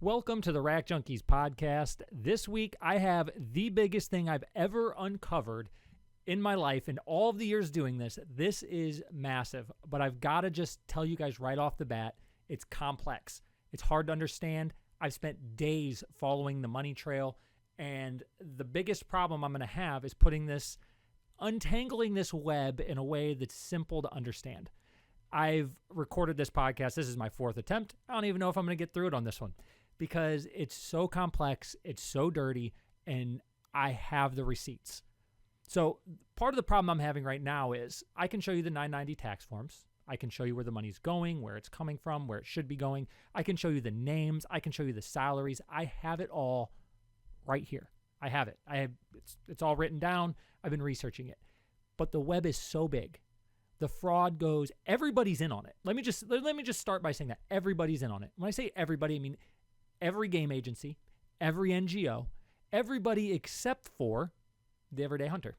Welcome to the Rack Junkies Podcast. This week, I have the biggest thing I've ever uncovered in my life in all of the years doing this. This is massive, but I've got to just tell you guys right off the bat, it's complex. It's hard to understand. I've spent days following the money trail, and the biggest problem I'm going to have is untangling this web in a way that's simple to understand. I've recorded this podcast. This is my fourth attempt. I don't even know if I'm going to get through it on this one because it's so complex, it's so dirty, and I have the receipts. So part of the problem I'm having right now is I can show you the 990 tax forms. I can show you where the money's going, where it's coming from, where it should be going. I can show you the names. I can show you the salaries. I have it all right here. I have it. It's all written down. I've been researching it. But the web is so big. The fraud goes, everybody's in on it. Let me just start by saying that everybody's in on it. When I say everybody, I mean every game agency, every NGO, everybody except for the everyday hunter.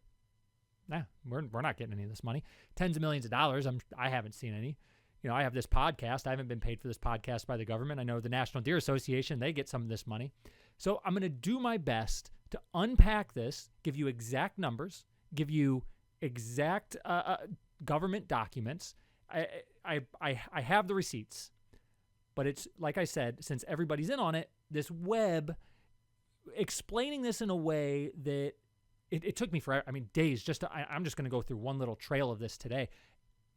Nah, we're not getting any of this money. Tens of millions of dollars. I haven't seen any. You know, I have this podcast. I haven't been paid for this podcast by the government. I know the National Deer Association, they get some of this money. So I'm going to do my best to unpack this, give you exact numbers, give you exact government documents. I have the receipts, but it's like I said, since everybody's in on it, this web explaining this in a way that it took me forever. I mean, days. I'm just going to go through one little trail of this today.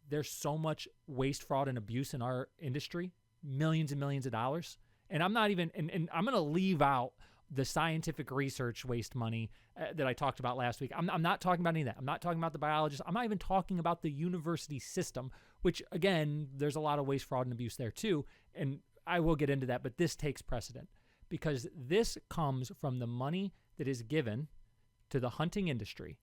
There's so much waste, fraud, and abuse in our industry, millions and millions of dollars, and I'm not even. And I'm going to leave out the scientific research waste money that I talked about last week. I'm not talking about any of that. I'm not talking about the biologists. I'm not even talking about the university system, which, again, there's a lot of waste, fraud, and abuse there too, and I will get into that, but this takes precedent because this comes from the money that is given to the hunting industry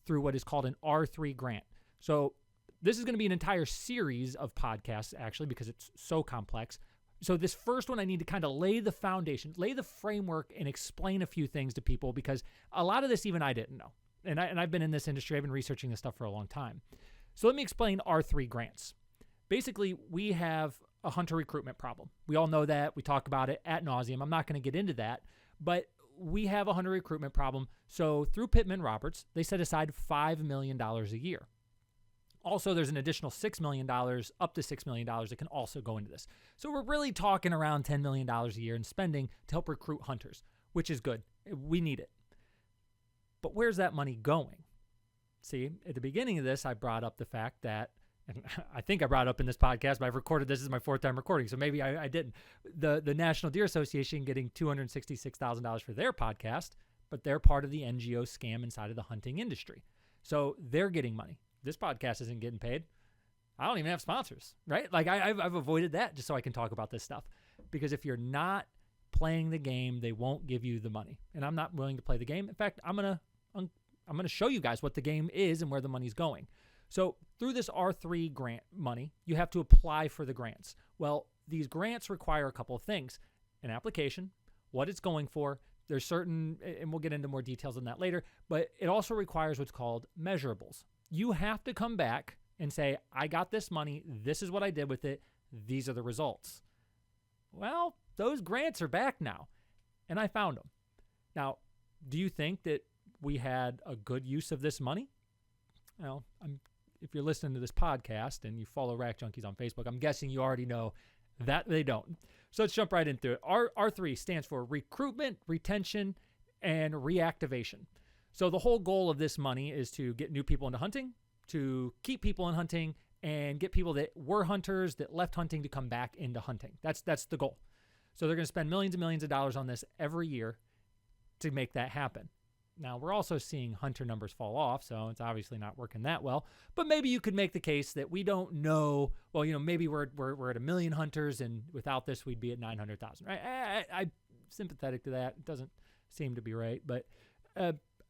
through what is called an R3 grant. So this is going to be an entire series of podcasts, actually, because it's so complex. So this first one, I need to kind of lay the foundation, lay the framework, and explain a few things to people because a lot of this even I didn't know. And I've been in this industry. I've been researching this stuff for a long time. So let me explain R3 grants. Basically, we have a hunter recruitment problem. We all know that. We talk about it ad nauseum. I'm not going to get into that, but we have a hunter recruitment problem. So through Pittman Roberts, they set aside $5 million a year. Also, there's an additional $6 million, up to $6 million that can also go into this. So we're really talking around $10 million a year in spending to help recruit hunters, which is good. We need it. But where's that money going? See, at the beginning of this, I brought up the fact that, and I think I brought it up in this podcast, but I've recorded this. This is my fourth time recording, so maybe I didn't. The National Deer Association getting $266,000 for their podcast, but they're part of the NGO scam inside of the hunting industry. So they're getting money. This podcast isn't getting paid. I don't even have sponsors, right? Like I've avoided that just so I can talk about this stuff. Because if you're not playing the game, they won't give you the money. And I'm not willing to play the game. In fact, I'm gonna show you guys what the game is and where the money's going. So through this R3 grant money, you have to apply for the grants. Well, these grants require a couple of things. An application, what it's going for. There's certain, and we'll get into more details on that later, but it also requires what's called measurables. You have to come back and say, I got this money. This is what I did with it. These are the results. Well, those grants are back now, and I found them. Now, do you think that we had a good use of this money? Well, if you're listening to this podcast and you follow Rack Junkies on Facebook, I'm guessing you already know that they don't. So let's jump right into it. R3 stands for recruitment, retention, and reactivation. So the whole goal of this money is to get new people into hunting, to keep people in hunting, and get people that were hunters that left hunting to come back into hunting. That's the goal. So they're going to spend millions and millions of dollars on this every year to make that happen. Now, we're also seeing hunter numbers fall off, so it's obviously not working that well. But maybe you could make the case that we don't know. Well, maybe we're at 1 million hunters, and without this, we'd be at 900,000. Right? I'm sympathetic to that. It doesn't seem to be right. But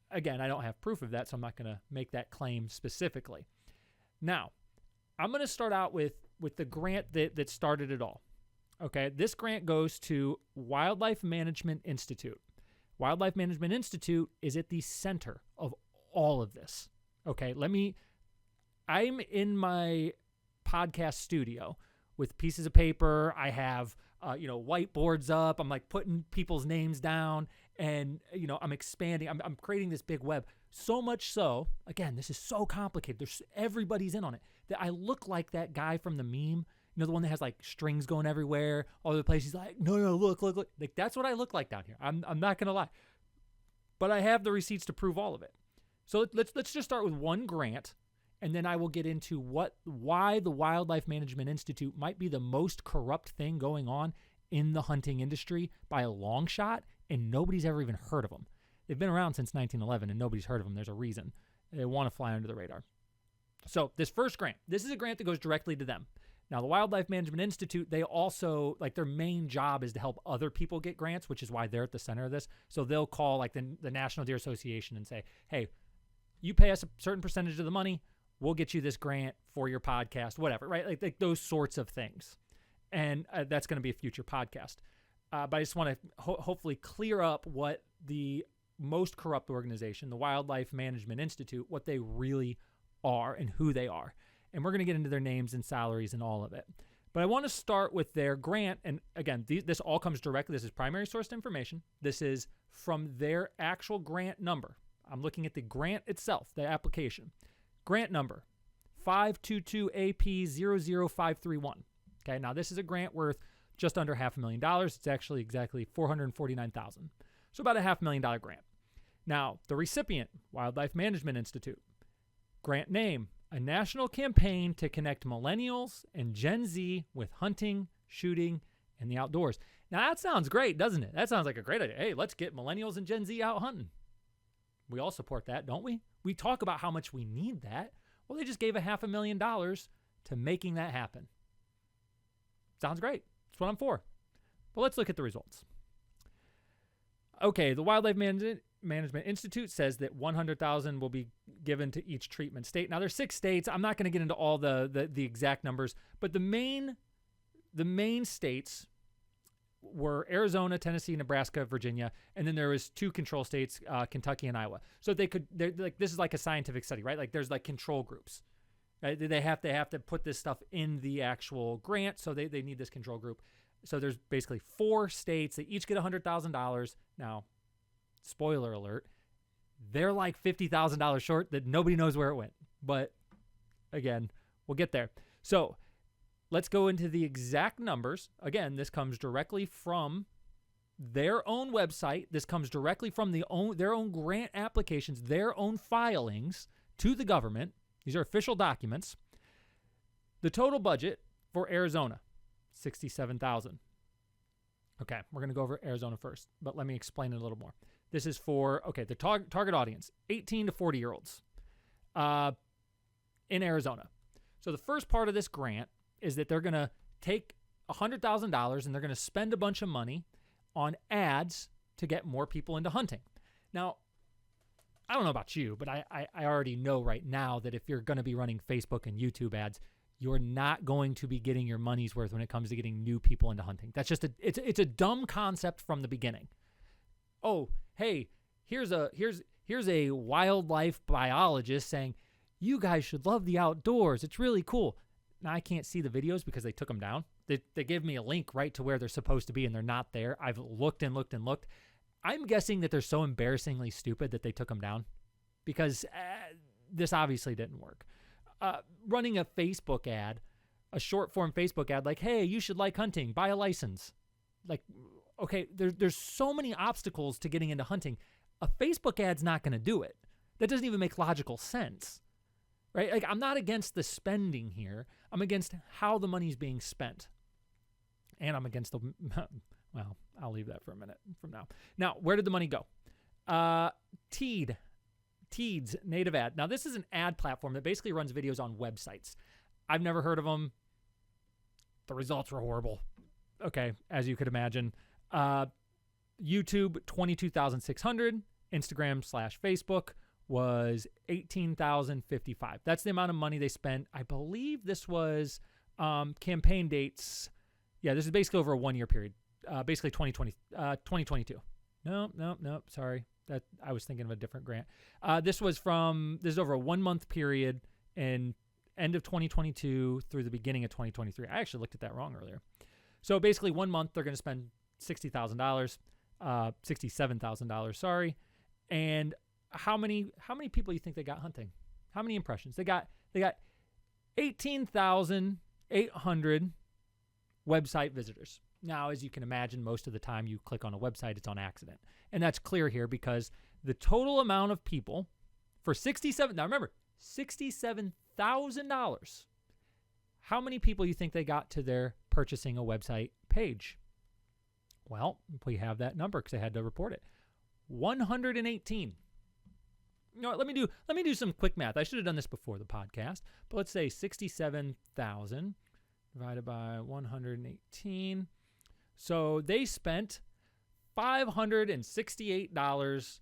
again, I don't have proof of that, so I'm not going to make that claim specifically. Now, I'm going to start out with the grant that started it all. Okay, this grant goes to Wildlife Management Institute. Wildlife Management Institute is at the center of all of this. Okay, I'm in my podcast studio with pieces of paper. I have, whiteboards up. I'm like putting people's names down, and, I'm expanding. I'm creating this big web. So much so, again, this is so complicated. Everybody's in on it, that I look like that guy from the meme, the one that has like strings going everywhere, all over the place. He's like, no, look. Like, that's what I look like down here. I'm not going to lie. But I have the receipts to prove all of it. So let's just start with one grant, and then I will get into why the Wildlife Management Institute might be the most corrupt thing going on in the hunting industry by a long shot, and nobody's ever even heard of them. They've been around since 1911, and nobody's heard of them. There's a reason. They want to fly under the radar. So this first grant, this is a grant that goes directly to them. Now, the Wildlife Management Institute, they also, like, their main job is to help other people get grants, which is why they're at the center of this. So they'll call, like, the National Deer Association and say, hey, you pay us a certain percentage of the money, we'll get you this grant for your podcast, whatever, right? Like those sorts of things. And that's going to be a future podcast. But I just want to hopefully clear up what the most corrupt organization, the Wildlife Management Institute, what they really are and who they are. And we're going to get into their names and salaries and all of it. But I want to start with their grant. And again, this all comes directly. This is primary sourced information. This is from their actual grant number. I'm looking at the grant itself, the application. Grant number, 522AP00531. Okay, now this is a grant worth just under $500,000. It's actually exactly $449,000. So about a $500,000 grant. Now, the recipient, Wildlife Management Institute. Grant name, a national campaign to connect millennials and Gen Z with hunting, shooting, and the outdoors. Now, that sounds great, doesn't it? That sounds like a great idea. Hey, let's get millennials and Gen Z out hunting. We all support that, don't we? We talk about how much we need that. Well, they just gave $500,000 to making that happen. Sounds great. That's what I'm for. But let's look at the results. Okay, the Wildlife Management Institute says that $100,000 will be given to each treatment state. Now, there's 6 states. I'm not going to get into all the exact numbers, but the main states were Arizona, Tennessee, Nebraska, Virginia, and then there was 2 control states, Kentucky and Iowa. So they're like, this is like a scientific study, right? Like, there's like control groups. Right? They have to put this stuff in the actual grant, so they need this control group. So there's basically 4 states. They each get $100,000. Now, spoiler alert, they're like $50,000 short that nobody knows where it went. But again, we'll get there. So let's go into the exact numbers. Again, this comes directly from their own website. This comes directly from their own grant applications, their own filings to the government. These are official documents. The total budget for Arizona, $67,000. Okay, we're going to go over Arizona first, but let me explain it a little more. This is for, the target audience, 18 to 40-year-olds in Arizona. So the first part of this grant is that they're going to take $100,000 and they're going to spend a bunch of money on ads to get more people into hunting. Now, I don't know about you, but I already know right now that if you're going to be running Facebook and YouTube ads, you're not going to be getting your money's worth when it comes to getting new people into hunting. That's just it's a dumb concept from the beginning. Oh, hey, here's a wildlife biologist saying, you guys should love the outdoors. It's really cool. Now, I can't see the videos because they took them down. They give me a link right to where they're supposed to be, and they're not there. I've looked and looked and looked. I'm guessing that they're so embarrassingly stupid that they took them down because this obviously didn't work. Running a Facebook ad, a short form Facebook ad, like, hey, you should like hunting, buy a license. Like, okay, there's so many obstacles to getting into hunting. A Facebook ad's not going to do it. That doesn't even make logical sense, right? Like, I'm not against the spending here. I'm against how the money's being spent. And I'm against well, I'll leave that for a minute from now. Now, where did the money go? Teeds native ad. Now, this is an ad platform that basically runs videos on websites. I've never heard of them. The results were horrible. Okay, as you could imagine. YouTube, 22,600. Instagram/Facebook was 18,055. That's the amount of money they spent. I believe this was campaign dates. Yeah, this is basically over a 1-year period. Basically 2022. No, sorry. That I was thinking of a different grant. This is over a 1-month period, and end of 2022 through the beginning of 2023. I actually looked at that wrong earlier. So basically 1 month, they're going to spend $60,000, $67,000, sorry. And how many people do you think they got hunting? How many impressions? They got 18,800 website visitors. Now, as you can imagine, most of the time you click on a website, it's on accident. And that's clear here because the total amount of people for now remember, $67,000. How many people you think they got to their purchasing a website page? Well, we have that number because I had to report it. 118. You know what, let me do some quick math. I should have done this before the podcast, but let's say 67,000 divided by 118. So they spent $568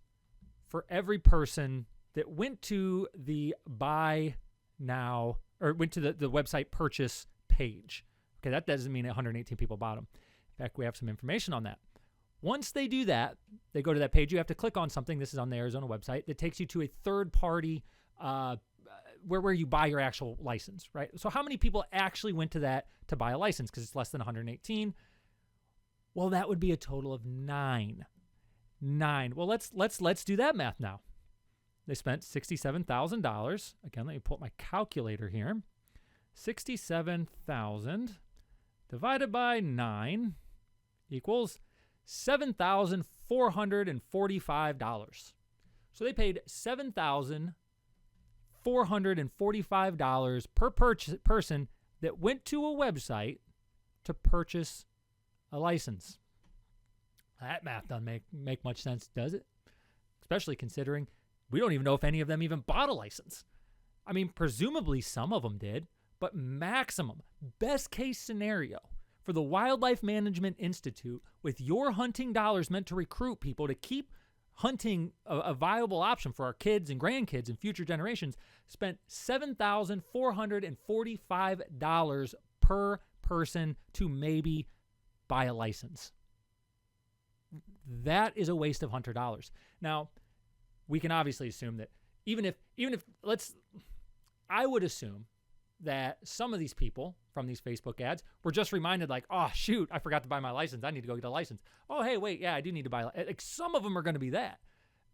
for every person that went to the buy now or went to the website purchase page. Okay, that doesn't mean 118 people bought them. In fact, we have some information on that. Once they do that, they go to that page. You have to click on something. This is on the Arizona website that takes you to a third-party where you buy your actual license, right? So how many people actually went to that to buy a license because it's less than 118? Well, that would be a total of 9. Well, let's do that math now. They spent $67,000. Again, let me pull up my calculator here. 67,000 divided by 9 equals $7,445. So they paid $7,445 per person that went to a website to purchase a license. That math doesn't make much sense, does it? Especially considering we don't even know if any of them even bought a license. I mean, presumably some of them did, but maximum, best case scenario for the Wildlife Management Institute, with your hunting dollars meant to recruit people to keep hunting a viable option for our kids and grandkids and future generations, spent $7,445 per person to maybe buy a license. That is a waste of hunter dollars. Now, we can obviously assume that I would assume that some of these people from these Facebook ads were just reminded like, oh, shoot, I forgot to buy my license. I need to go get a license. Oh, hey, wait, yeah, I do need to buy. Like some of them are going to be that.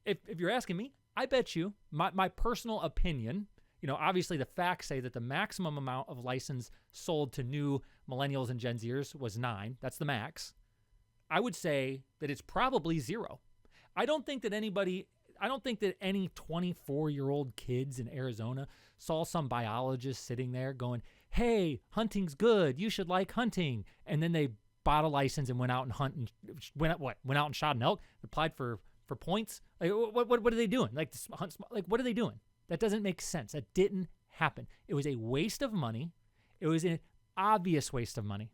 If you're asking me, I bet you, my personal opinion, obviously the facts say that the maximum amount of license sold to new millennials and Gen Zers was 9. That's the max. I would say that it's probably 0. I don't think that any 24-year-old kids in Arizona saw some biologist sitting there going, hey, hunting's good. You should like hunting. And then they bought a license and went out and went out and shot an elk, applied for points. Like, what are they doing? Like what are they doing? That doesn't make sense. That didn't happen. It was a waste of money. It was an obvious waste of money.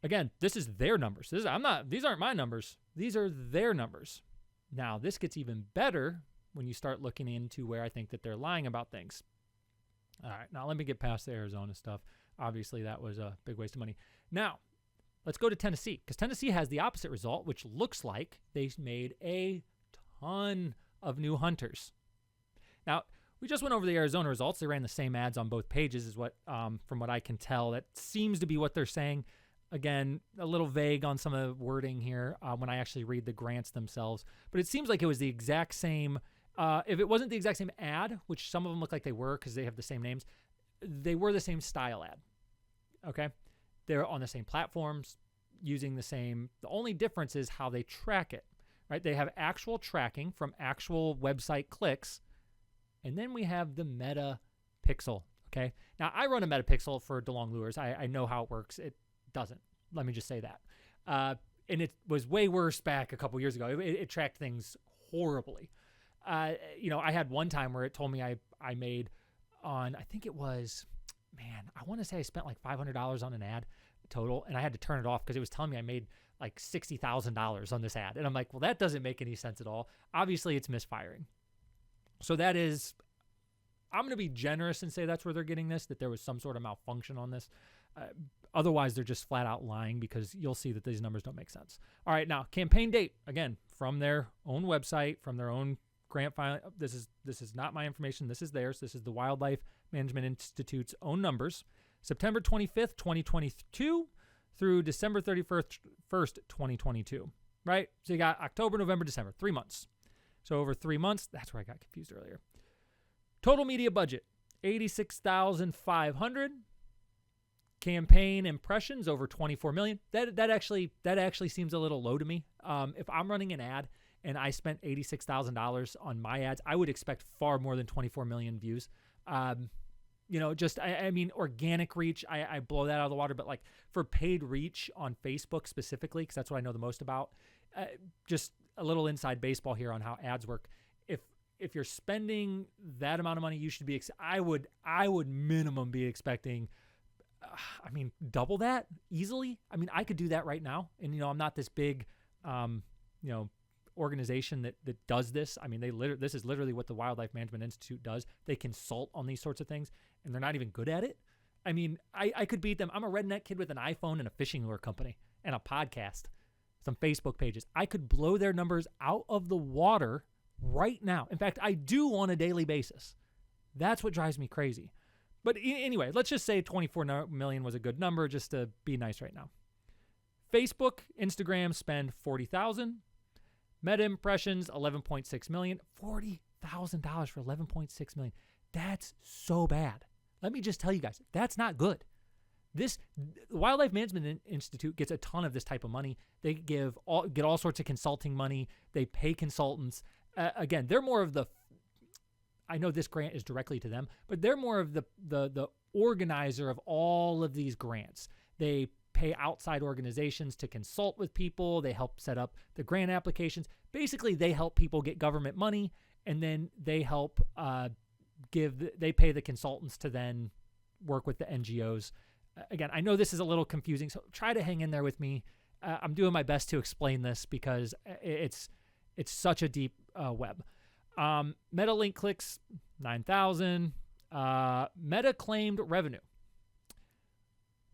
Again, this is their numbers. These aren't my numbers. These are their numbers. Now, this gets even better when you start looking into where I think that they're lying about things. All right, now let me get past the Arizona stuff. Obviously, that was a big waste of money. Now, let's go to Tennessee, because Tennessee has the opposite result, which looks like they made a ton of new hunters. Now, we just went over the Arizona results. They ran the same ads on both pages, is what, from what I can tell. That seems to be what they're saying. Again, a little vague on some of the wording here when I actually read the grants themselves. But it seems like it was the exact same. If it wasn't the exact same ad, which some of them look like they were because they have the same names, they were the same style ad. Okay? They're on the same platforms, using the same. The only difference is how they track it. Right? They have actual tracking from actual website clicks. And then we have the Meta Pixel. Okay? Now, I run a Meta Pixel for DeLong Lures. I know how it works. It doesn't. Let me just say that. And it was way worse back a couple years ago. It tracked things horribly. I had one time where it told me I made on, I think it was, I want to say I spent like $500 on an ad total, and I had to turn it off because it was telling me I made like $60,000 on this ad. And I'm like, well, that doesn't make any sense at all. Obviously, it's misfiring. So that is, I'm going to be generous and say that's where they're getting this, that there was some sort of malfunction on this. Otherwise, they're just flat out lying because you'll see that these numbers don't make sense. All right, now, campaign date, again, from their own website, from their own grant filing. This is not my information. This is theirs. This is the Wildlife Management Institute's own numbers, September 25th, 2022 through December 31st, 2022, right? So you got October, November, December, 3 months. So over 3 months, that's where I got confused earlier. Total media budget, $86,500. Campaign impressions over 24 million. That actually seems a little low to me. If I'm running an ad and I spent $86,000 on my ads, I would expect far more than 24 million views. I mean, organic reach, I blow that out of the water, but like for paid reach on Facebook specifically, because that's what I know the most about, just a little inside baseball here on how ads work. If you're spending that amount of money, you should be, I would minimum be expecting, double that easily. I mean, I could do that right now. And, I'm not this big, organization that does this. I mean, this is literally what the Wildlife Management Institute does. They consult on these sorts of things and they're not even good at it. I mean, I could beat them. I'm a redneck kid with an iPhone and a fishing lure company and a podcast, some Facebook pages. I could blow their numbers out of the water right now. In fact, I do on a daily basis. That's what drives me crazy. But anyway, let's just say 24 million was a good number just to be nice right now. Facebook, Instagram spend $40,000. Meta impressions, 11.6 million. $40,000 for 11.6 million. That's so bad. Let me just tell you guys, that's not good. The Wildlife Management Institute gets a ton of this type of money. They get all sorts of consulting money. They pay consultants. Again, they're more of the, I know this grant is directly to them, but they're more of the organizer of all of these grants. They pay outside organizations to consult with people. They help set up the grant applications. Basically, they help people get government money, and then they help they pay the consultants to then work with the NGOs. Again, I know this is a little confusing, so try to hang in there with me. I'm doing my best to explain this because it's such a deep web. Meta link clicks, 9,000. Meta claimed revenue,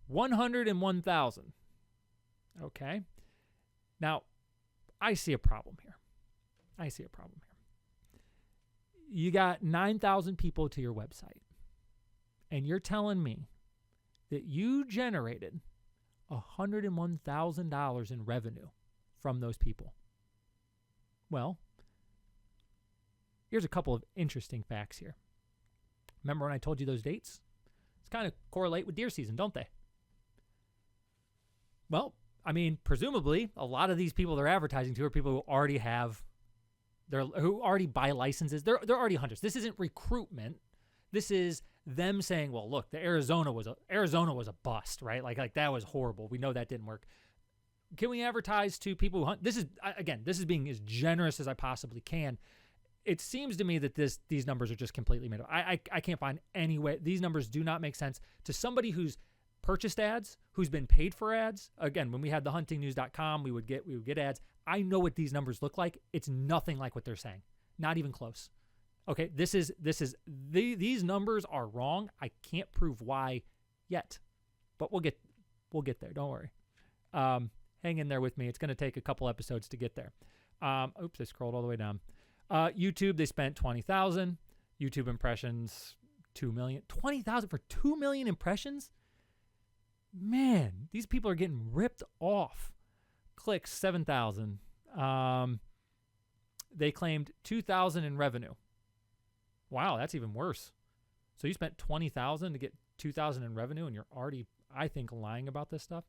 101,000. Okay. Now, I see a problem here. You got 9,000 people to your website, and you're telling me that you generated $101,000 in revenue from those people. Well, here's a couple of interesting facts here. Remember when I told you those dates? It's kind of correlate with deer season, don't they? Well, I mean, presumably, a lot of these people they're advertising to are people who already who already buy licenses. They're already hunters. This isn't recruitment. This is them saying, well, look, the Arizona was a bust, right? Like that was horrible. We know that didn't work. Can we advertise to people who hunt? This is being as generous as I possibly can. It seems to me that these numbers are just completely made up. I can't find any way. These numbers do not make sense to somebody who's purchased ads, who's been paid for ads. Again, when we had the huntingnews.com, we would get ads. I know what these numbers look like. It's nothing like what they're saying. Not even close. Okay, these numbers are wrong. I can't prove why yet, but we'll get there. Don't worry. Hang in there with me. It's going to take a couple episodes to get there. Oops, I scrolled all the way down. YouTube, they spent 20,000. YouTube impressions, 2 million. 20,000 for 2 million impressions? Man, these people are getting ripped off. Clicks, 7,000. They claimed 2,000 in revenue. Wow, that's even worse. So you spent 20,000 to get 2,000 in revenue, and you're already, I think, lying about this stuff.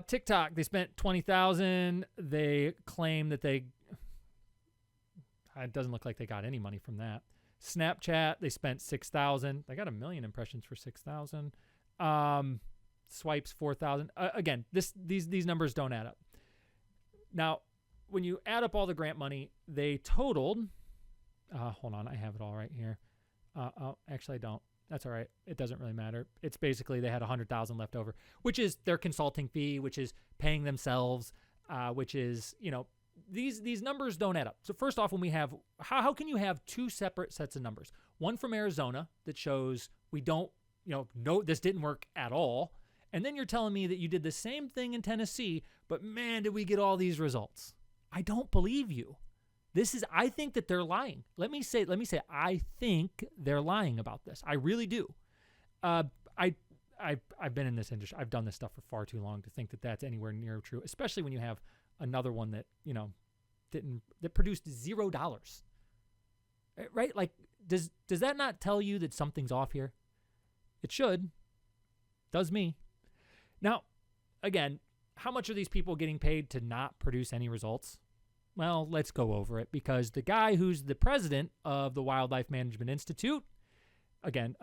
TikTok, they spent 20,000. They claim that it doesn't look like they got any money from that. Snapchat, they spent 6,000. They got 1 million impressions for 6,000. Swipes, 4,000. Again, these numbers don't add up. Now, when you add up all the grant money, they totaled. Hold on, I have it all right here. Actually, I don't. That's all right. It doesn't really matter. It's basically they had 100,000 left over, which is their consulting fee, which is paying themselves, which is, these numbers don't add up. So first off, when we have, how can you have two separate sets of numbers? One from Arizona that shows we don't, no, this didn't work at all. And then you're telling me that you did the same thing in Tennessee, but man, did we get all these results. I don't believe you. I think that they're lying. Let me say, I think they're lying about this. I really do. I've been in this industry. I've done this stuff for far too long to think that that's anywhere near true, especially when you have another one that, that produced $0. Right? Like, does that not tell you that something's off here? It should. Does me. Now, again, how much are these people getting paid to not produce any results? Well, let's go over it, because the guy who's the president of the Wildlife Management Institute, again,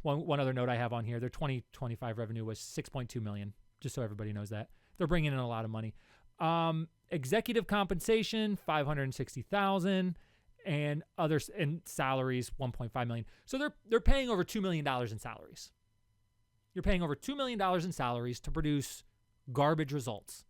one other note I have on here, their 2025 revenue was $6.2 million, just so everybody knows that. They're bringing in a lot of money. Executive compensation, $560,000, and others, and salaries, $1.5 million. So they're paying over $2 million in salaries. You're paying over $2 million in salaries to produce garbage results,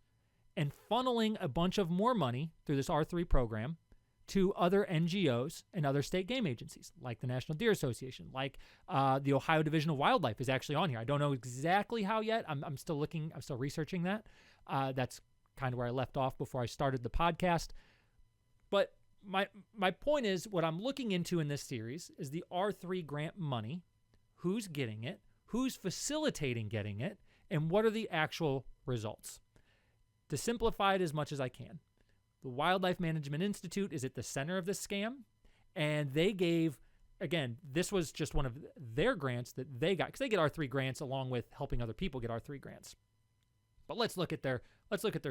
and funneling a bunch of more money through this R3 program to other NGOs and other state game agencies, like the National Deer Association, like the Ohio Division of Wildlife is actually on here. I don't know exactly how yet. I'm still looking. I'm still researching that. That's kind of where I left off before I started the podcast. But my point is, what I'm looking into in this series is the R3 grant money, who's getting it, who's facilitating getting it, and what are the actual results. To simplify it as much as I can, the Wildlife Management Institute is at the center of this scam, and they gave, again, this was just one of their grants that they got, because they get R3 grants along with helping other people get R3 grants. But let's look at their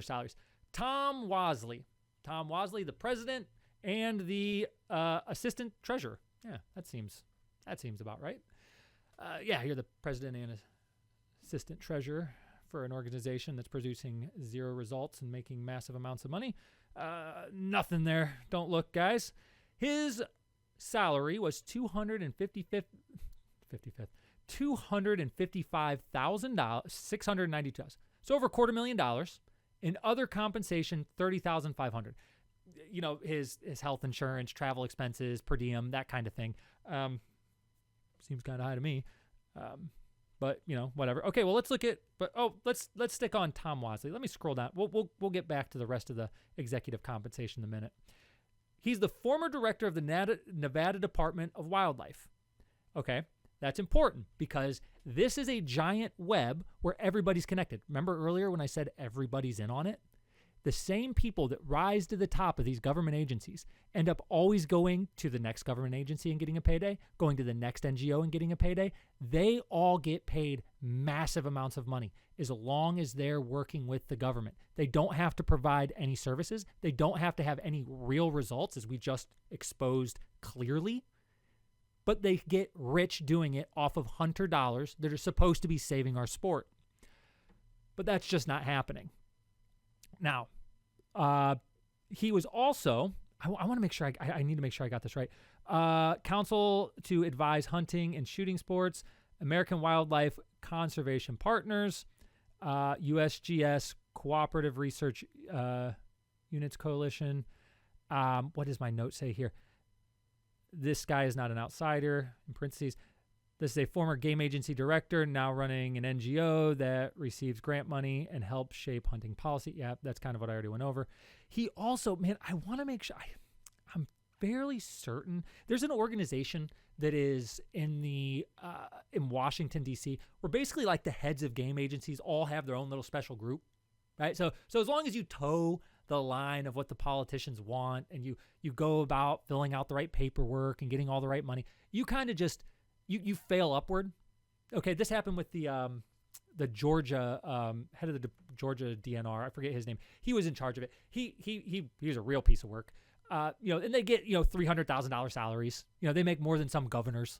salaries. Tom Wasley, the president and the assistant treasurer. Yeah, that seems about right. You're the president and assistant treasurer for an organization that's producing zero results and making massive amounts of money. Nothing there. Don't look, guys. His salary was $255,692. So over $250,000. In other compensation, $30,500. His health insurance, travel expenses, per diem, that kind of thing. Seems kind of high to me. But whatever. Okay, well, let's stick on Tom Wasley. Let me scroll down. We'll get back to the rest of the executive compensation in a minute. He's the former director of the Nevada Department of Wildlife. Okay, that's important because this is a giant web where everybody's connected. Remember earlier when I said everybody's in on it? The same people that rise to the top of these government agencies end up always going to the next government agency and getting a payday, going to the next NGO and getting a payday. They all get paid massive amounts of money as long as they're working with the government. They don't have to provide any services. They don't have to have any real results, as we just exposed clearly. But they get rich doing it off of hunter dollars that are supposed to be saving our sport. But that's just not happening. Now, he was also, I want to make sure, I need to make sure I got this right, counsel to advise hunting and shooting sports, American Wildlife Conservation Partners, USGS Cooperative Research Units Coalition. What does my note say here? This guy is not an outsider, in parentheses. This is a former game agency director, now running an NGO that receives grant money and helps shape hunting policy. Yeah, that's kind of what I already went over. He also, I want to make sure, I'm fairly certain there's an organization that is in Washington, D.C., where basically like the heads of game agencies all have their own little special group, right? So as long as you toe the line of what the politicians want and you go about filling out the right paperwork and getting all the right money, you kind of just... You fail upward. Okay, this happened with the Georgia head of the Georgia DNR. I forget his name. He was in charge of it. He was a real piece of work. And they get $300,000 salaries. They make more than some governors.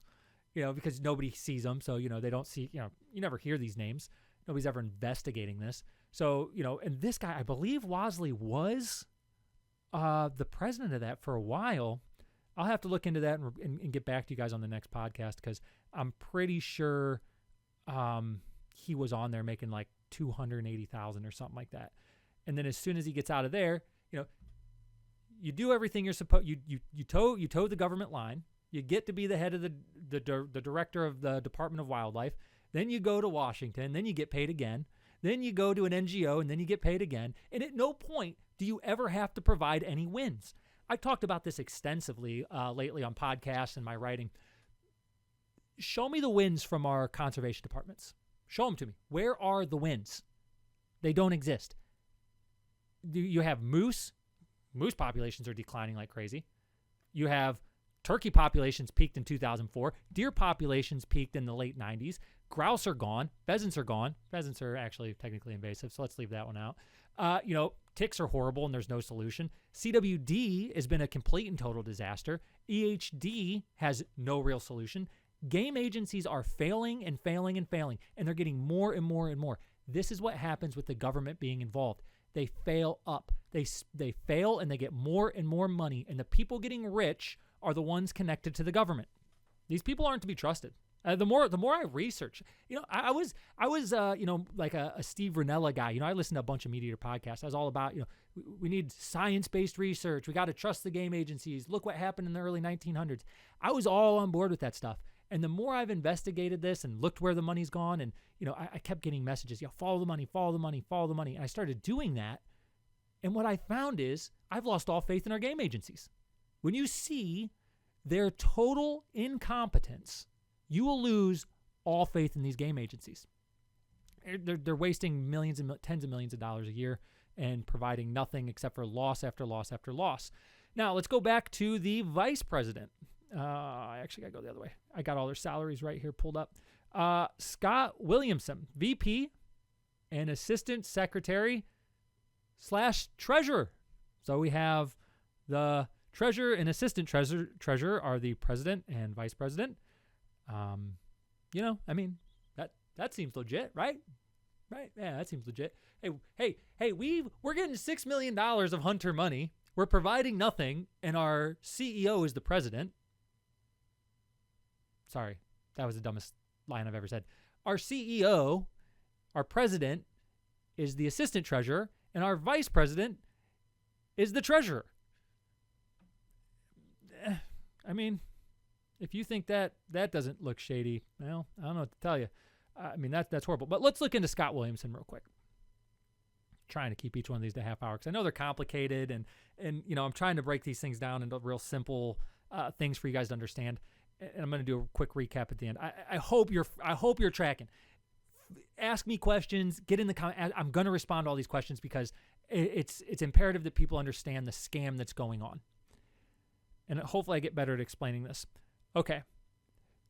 Because nobody sees them, so they don't see. You never hear these names. Nobody's ever investigating this. So and this guy, I believe Wasley was the president of that for a while. I'll have to look into that and get back to you guys on the next podcast, because I'm pretty sure he was on there making like $280,000 or something like that. And then as soon as he gets out of there, you do everything you're supposed. You toe the government line. You get to be the head of the director of the Department of Wildlife. Then you go to Washington. Then you get paid again. Then you go to an NGO, and then you get paid again. And at no point do you ever have to provide any wins. I've talked about this extensively lately on podcasts and my writing. Show me the wins from our conservation departments. Show them to me. Where are the wins? They don't exist. You have moose. Moose populations are declining like crazy. You have turkey populations peaked in 2004. Deer populations peaked in the late 90s. Grouse are gone. Pheasants are gone. Pheasants are actually technically invasive, so let's leave that one out. Ticks are horrible and there's no solution. CWD has been a complete and total disaster. EHD has no real solution. Game agencies are failing and failing and failing, and they're getting more and more and more. This is what happens with the government being involved. They fail up. They fail and they get more and more money, and the people getting rich are the ones connected to the government. These people aren't to be trusted. The more I research, I was like a Steve Rinella guy. I listened to a bunch of Meat Eater podcasts. I was all about, we need science-based research. We got to trust the game agencies. Look what happened in the early 1900s. I was all on board with that stuff. And the more I've investigated this and looked where the money's gone, and I kept getting messages, follow the money, follow the money, follow the money. And I started doing that. And what I found is I've lost all faith in our game agencies. When you see their total incompetence, you will lose all faith in these game agencies. They're wasting millions and tens of millions of dollars a year and providing nothing except for loss after loss after loss. Now, let's go back to the vice president. I actually got to go the other way. I got all their salaries right here pulled up. Scott Williamson, VP and Assistant Secretary / Treasurer. So we have the Treasurer and Assistant Treasurer are the President and Vice President. That seems legit, right? Right? Yeah, that seems legit. Hey, we're getting $6 million of Hunter money. We're providing nothing, and our CEO is the president. Sorry, that was the dumbest line I've ever said. Our CEO, our president, is the assistant treasurer, and our vice president is the treasurer. If you think that doesn't look shady, well, I don't know what to tell you. That's horrible. But let's look into Scott Williamson real quick. Trying to keep each one of these to a half hour because I know they're complicated, and I'm trying to break these things down into real simple things for you guys to understand. And I'm going to do a quick recap at the end. I hope you're tracking. Ask me questions. Get in the comment. I'm going to respond to all these questions because it's imperative that people understand the scam that's going on. And hopefully I get better at explaining this. Okay.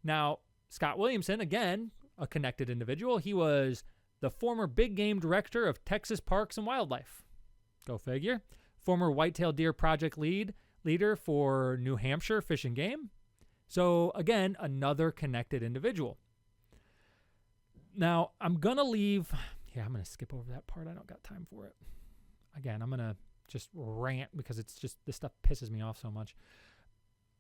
Now, Scott Williamson, again, a connected individual. He was the former big game director of Texas Parks and Wildlife. Go figure. Former whitetail deer project leader for New Hampshire Fish and Game. So, again, another connected individual. Now, I'm going to skip over that part. I don't got time for it. Again, I'm going to just rant because it's just, this stuff pisses me off so much.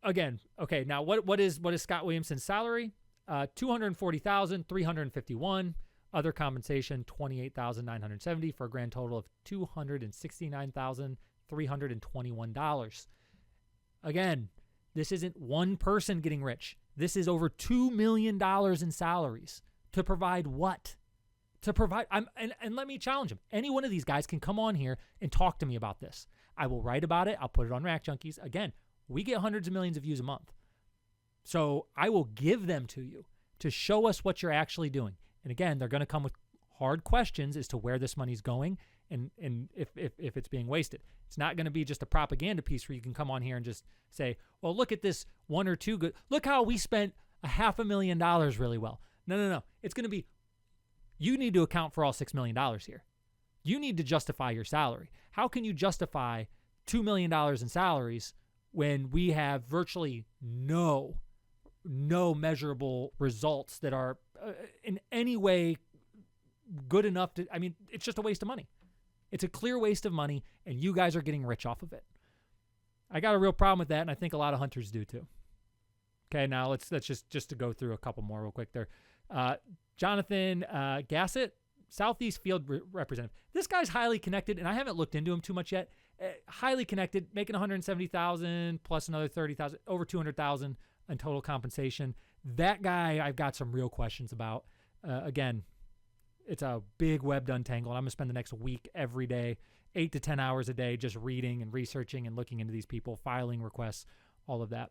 Again, okay, now what is Scott Williamson's salary? $240,351. Other compensation, $28,970 for a grand total of $269,321. Again, this isn't one person getting rich. This is over $2 million in salaries. To provide what? And let me challenge him. Any one of these guys can come on here and talk to me about this. I will write about it. I'll put it on Rack Junkies. Again, we get hundreds of millions of views a month. So I will give them to you to show us what you're actually doing. And again, they're going to come with hard questions as to where this money's going and if it's being wasted. It's not going to be just a propaganda piece where you can come on here and just say, well, look at this one or two good. Look how we spent $500,000 really well. No. It's going to be, you need to account for all $6 million here. You need to justify your salary. How can you justify $2 million in salaries when we have virtually no measurable results that are in any way good enough to, it's just a waste of money. It's a clear waste of money, and you guys are getting rich off of it. I got a real problem with that, and I think a lot of hunters do too. Okay, now let's just to go through a couple more real quick there. Jonathan Gassett, Southeast Field Representative. This guy's highly connected, and I haven't looked into him too much yet. Highly connected, making $170,000 plus another $30,000, over $200,000 in total compensation. That guy, I've got some real questions about. Again, it's a big web to untangle, and I'm going to spend the next week every day 8 to 10 hours a day just reading and researching and looking into these people, filing requests, all of that.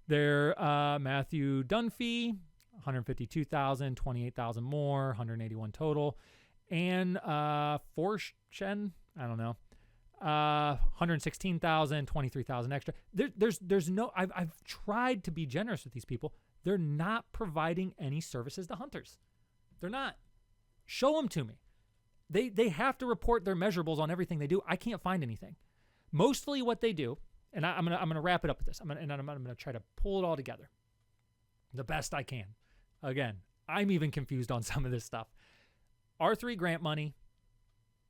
Matthew Dunphy, 152,000, 28,000 more, 181 total. And Forshen, I don't know, 116,000, 23,000 extra. There's no, I've tried to be generous with these people. They're not providing any services to hunters. They're not. Show them to me. They have to report their measurables on everything they do. I can't find anything. Mostly what they do, and I'm gonna wrap it up with this. I'm gonna try to pull it all together the best I can. Again, I'm even confused on some of this stuff. R3 grant money,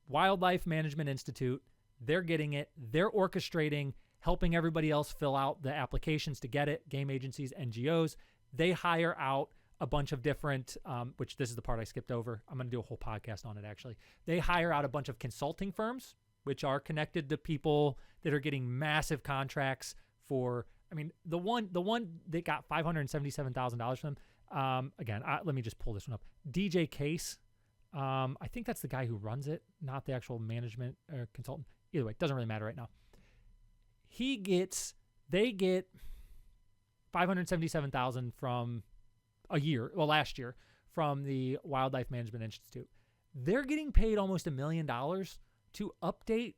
Wildlife Management Institute, they're getting it. They're orchestrating, helping everybody else fill out the applications to get it. Game agencies, NGOs, they hire out a bunch of different, which this is the part I skipped over. I'm going to do a whole podcast on it, actually. They hire out a bunch of consulting firms, which are connected to people that are getting massive contracts for, I mean, the one that got $577,000 from them, again, let me just pull this one up. DJ Case, I think that's the guy who runs it, not the actual management consultant. Either way, it doesn't really matter right now. They get $577,000 from last year from the Wildlife Management Institute. They're getting paid almost $1 million to update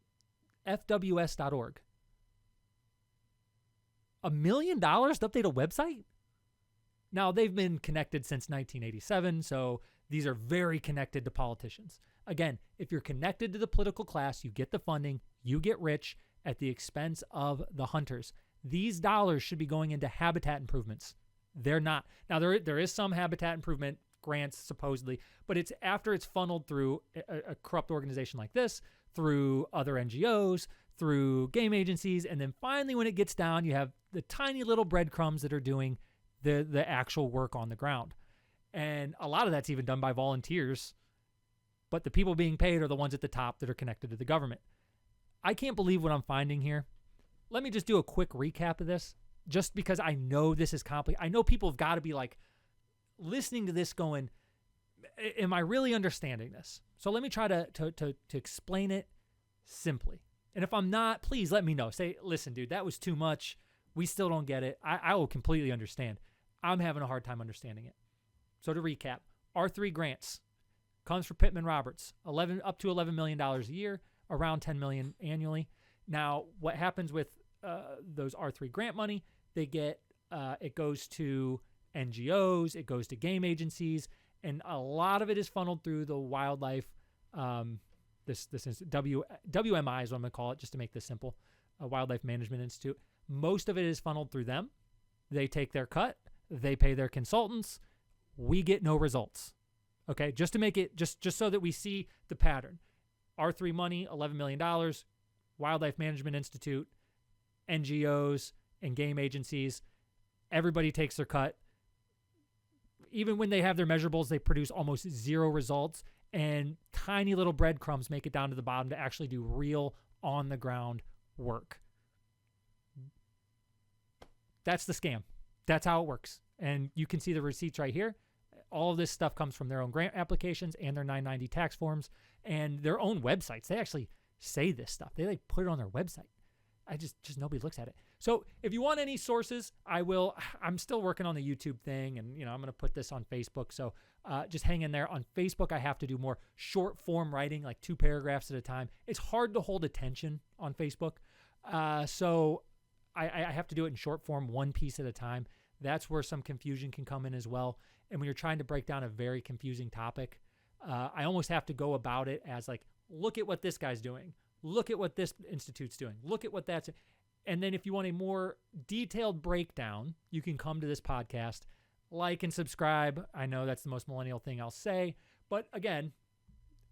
fws.org. $1 million to update a website? Now, they've been connected since 1987, so these are very connected to politicians. Again, if you're connected to the political class, you get the funding, you get rich at the expense of the hunters. These dollars should be going into habitat improvements. They're not. Now, there is some habitat improvement grants, supposedly, but it's after it's funneled through a corrupt organization like this, through other NGOs, through game agencies, and then finally when it gets down, you have the tiny little breadcrumbs that are doing the actual work on the ground. And a lot of that's even done by volunteers, but the people being paid are the ones at the top that are connected to the government. I can't believe what I'm finding here. Let me just do a quick recap of this, just because I know this is complicated. I know people have got to be like listening to this going, am I really understanding this? So let me try to explain it simply. And if I'm not, please let me know. Say, listen, dude, that was too much. We still don't get it. I will completely understand. I'm having a hard time understanding it. So to recap, R3 grants comes for Pittman Roberts, up to $11 million a year, around $10 million annually. Now, what happens with those R3 grant money? They get it goes to NGOs, it goes to game agencies, and a lot of it is funneled through the wildlife. This is WMI is what I'm gonna call it, just to make this simple. Wildlife Management Institute. Most of it is funneled through them. They take their cut. They pay their consultants. We get no results. Okay, just to make it just so that we see the pattern. R3 money, $11 million. Wildlife Management Institute, NGOs, and game agencies. Everybody takes their cut. Even when they have their measurables, they produce almost zero results, and tiny little breadcrumbs make it down to the bottom to actually do real on-the-ground work. That's the scam. That's how it works. And you can see the receipts right here. All of this stuff comes from their own grant applications and their 990 tax forms and their own websites. They actually say this stuff. They like put it on their website. Just nobody looks at it. So if you want any sources, I'm still working on the YouTube thing, and I'm going to put this on Facebook. So just hang in there. On Facebook, I have to do more short form writing, like 2 paragraphs at a time. It's hard to hold attention on Facebook. So I have to do it in short form, 1 piece at a time. That's where some confusion can come in as well. And when you're trying to break down a very confusing topic, I almost have to go about it as like, look at what this guy's doing. Look at what this institute's doing. Look at what that's. And then if you want a more detailed breakdown, you can come to this podcast, like and subscribe. I know that's the most millennial thing I'll say. But again,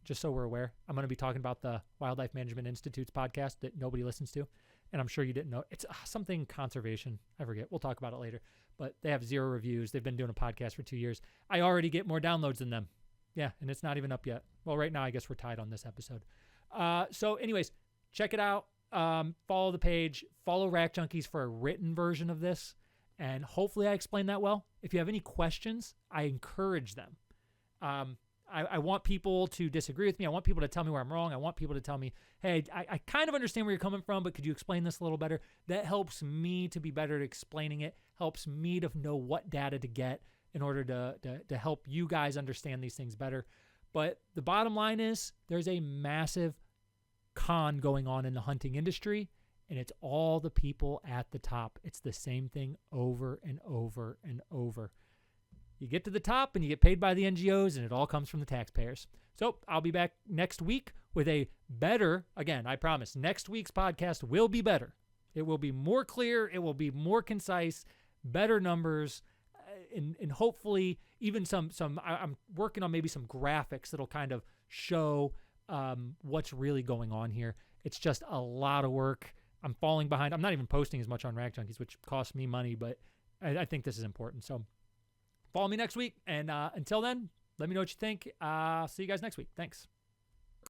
just so we're aware, I'm going to be talking about the Wildlife Management Institute's podcast that nobody listens to. And I'm sure you didn't know. It's something conservation. I forget. We'll talk about it later. But they have 0 reviews. They've been doing a podcast for 2 years. I already get more downloads than them. Yeah, and it's not even up yet. Well, right now, I guess we're tied on this episode. So anyways, check it out. Follow the page. Follow Rack Junkies for a written version of this. And hopefully I explained that well. If you have any questions, I encourage them. I want people to disagree with me. I want people to tell me where I'm wrong. I want people to tell me, hey, I kind of understand where you're coming from, but could you explain this a little better? That helps me to be better at explaining it, helps me to know what data to get in order to help you guys understand these things better. But the bottom line is there's a massive con going on in the hunting industry, and it's all the people at the top. It's the same thing over and over and over. You get to the top and you get paid by the NGOs, and it all comes from the taxpayers. So I'll be back next week with a better, again, I promise, next week's podcast will be better. It will be more clear. It will be more concise, better numbers, and hopefully even some I'm working on maybe some graphics that'll kind of show what's really going on here. It's just a lot of work. I'm falling behind. I'm not even posting as much on Rack Junkies, which costs me money, but I think this is important. So follow me next week. And until then, let me know what you think. See you guys next week. Thanks.